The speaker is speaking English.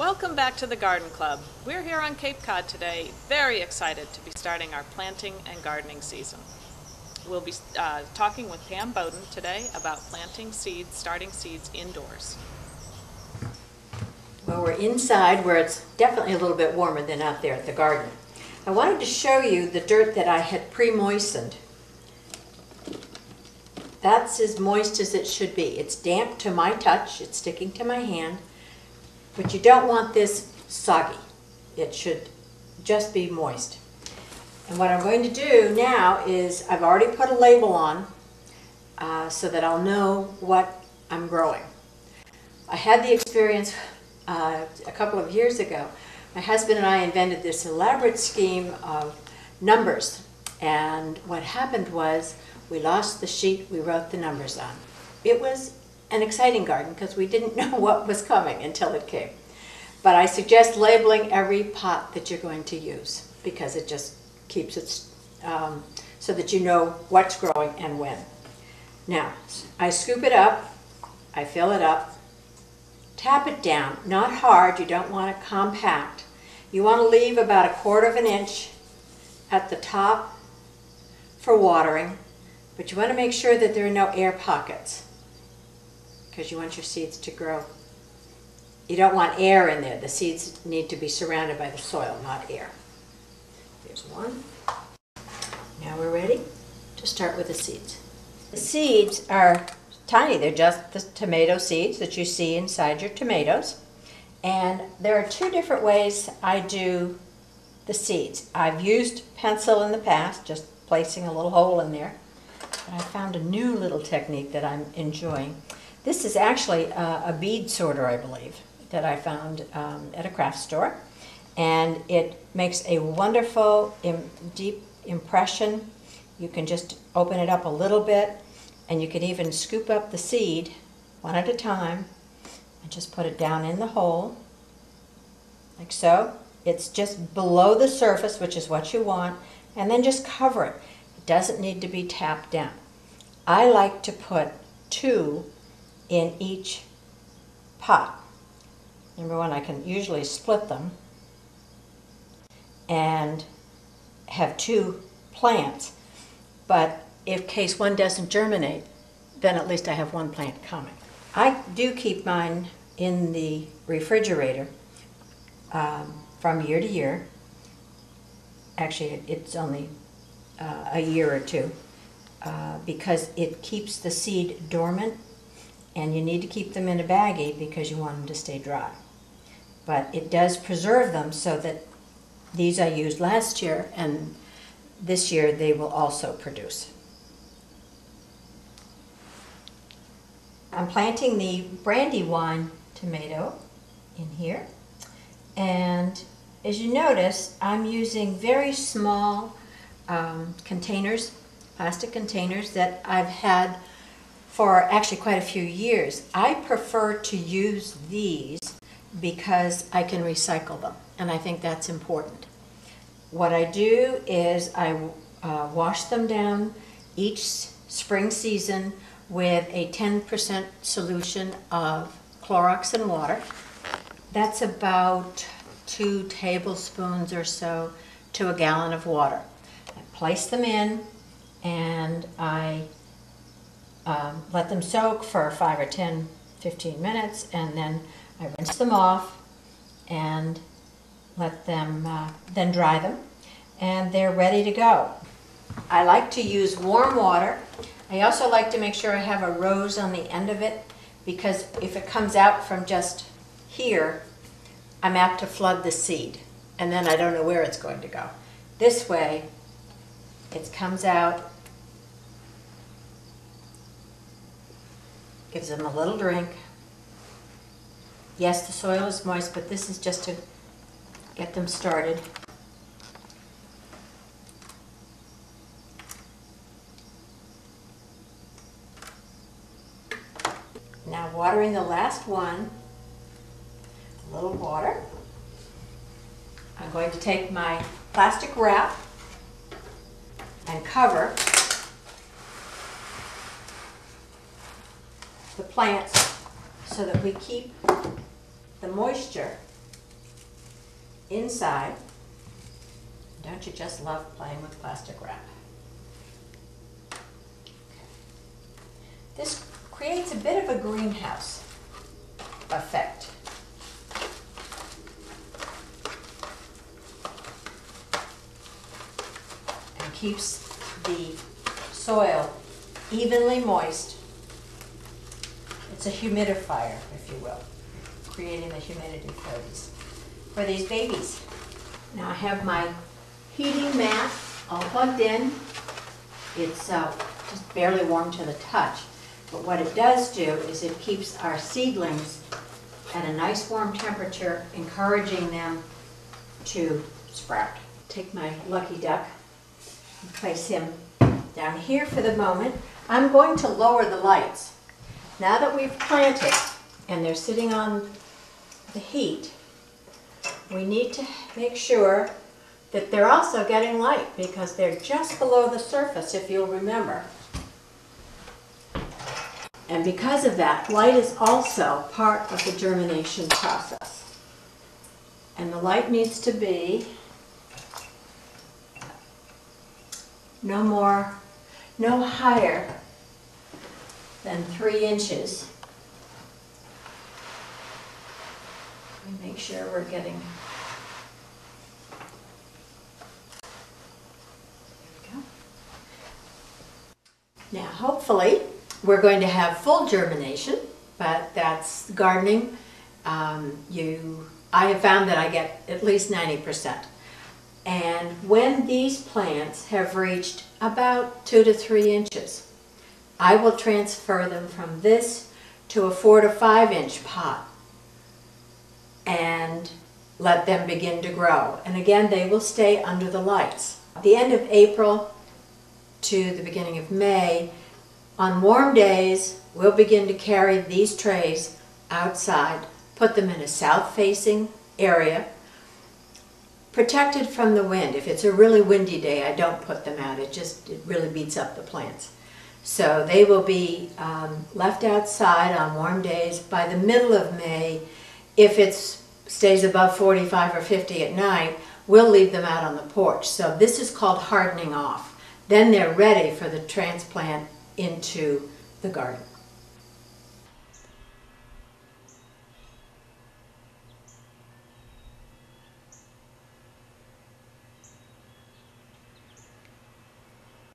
Welcome back to the Garden Club. We're here on Cape Cod today, very excited to be starting our planting and gardening season. We'll be talking with Pam Boden today about planting seeds, starting seeds indoors. Well, we're inside where it's definitely a little bit warmer than out there at the garden. I wanted to show you the dirt that I had pre-moistened. That's as moist as it should be. It's damp to my touch, it's sticking to my hand, but you don't want this soggy. It should just be moist. And what I'm going to do now is I've already put a label on so that I'll know what I'm growing. I had the experience a couple of years ago. My husband and I invented this elaborate scheme of numbers, and what happened was we lost the sheet we wrote the numbers on. It was an exciting garden because we didn't know what was coming until it came. But I suggest labeling every pot that you're going to use because it just keeps it so that you know what's growing and when. Now, I scoop it up, I fill it up, tap it down, not hard, you don't want it compact. You want to leave about 1/4 of an inch at the top for watering, but you want to make sure that there are no air pockets because you want your seeds to grow. You don't want air in there. The seeds need to be surrounded by the soil, not air. There's one. Now we're ready to start with the seeds. The seeds are tiny. They're just the tomato seeds that you see inside your tomatoes. And there are 2 different ways I do the seeds. I've used pencil in the past, just placing a little hole in there. But I found a new little technique that I'm enjoying. This is actually a bead sorter, I believe, that I found at a craft store. And it makes a wonderful deep impression. You can just open it up a little bit, and you can even scoop up the seed one at a time and just put it down in the hole, like so. It's just below the surface, which is what you want, and then just cover it. It doesn't need to be tapped down. I like to put 2 in each pot. Number one, I can usually split them and have 2 plants, but in case one doesn't germinate, then at least I have 1 plant coming. I do keep mine in the refrigerator from year to year. Actually, it's only a year or 2 because it keeps the seed dormant, and you need to keep them in a baggie because you want them to stay dry. But it does preserve them so that these I used last year, and this year they will also produce. I'm planting the Brandywine tomato in here, and as you notice, I'm using very small containers, plastic containers that I've had for actually quite a few years. I prefer to use these because I can recycle them, and I think that's important. What I do is I wash them down each spring season with a 10% solution of Clorox and water. That's about 2 tablespoons or so to a gallon of water. I place them in, and I let them soak for 5 or 10, 15 minutes, and then I rinse them off and let them then dry them, and they're ready to go. I like to use warm water. I also like to make sure I have a rose on the end of it, because if it comes out from just here, I'm apt to flood the seed, and then I don't know where it's going to go. This way, it comes out, gives them a little drink. Yes, the soil is moist, but this is just to get them started. Now watering the last one, a little water. I'm going to take my plastic wrap and cover the plants so that we keep the moisture inside. Don't you just love playing with plastic wrap? This creates a bit of a greenhouse effect. And keeps the soil evenly moist. It's a humidifier, if you will, creating the humidity for these babies. Now I have my heating mat all plugged in. It's just barely warm to the touch, but what it does do is it keeps our seedlings at a nice warm temperature, encouraging them to sprout. Take my lucky duck and place him down here for the moment. I'm going to lower the lights. Now that we've planted and they're sitting on the heat, we need to make sure that they're also getting light because they're just below the surface, if you'll remember. And because of that, light is also part of the germination process. And the light needs to be no higher than 3 inches. We make sure we're getting. There we go. Now, hopefully, we're going to have full germination, but that's gardening. I have found that I get at least 90%. And when these plants have reached about 2 to 3 inches, I will transfer them from this to a 4 to 5 inch pot and let them begin to grow. And again, they will stay under the lights. At the end of April to the beginning of May, on warm days, we'll begin to carry these trays outside, put them in a south-facing area, protected from the wind. If it's a really windy day, I don't put them out. It really beats up the plants. So they will be left outside on warm days. By the middle of May, if it stays above 45 or 50 at night, we'll leave them out on the porch. So this is called hardening off. Then they're ready for the transplant into the garden.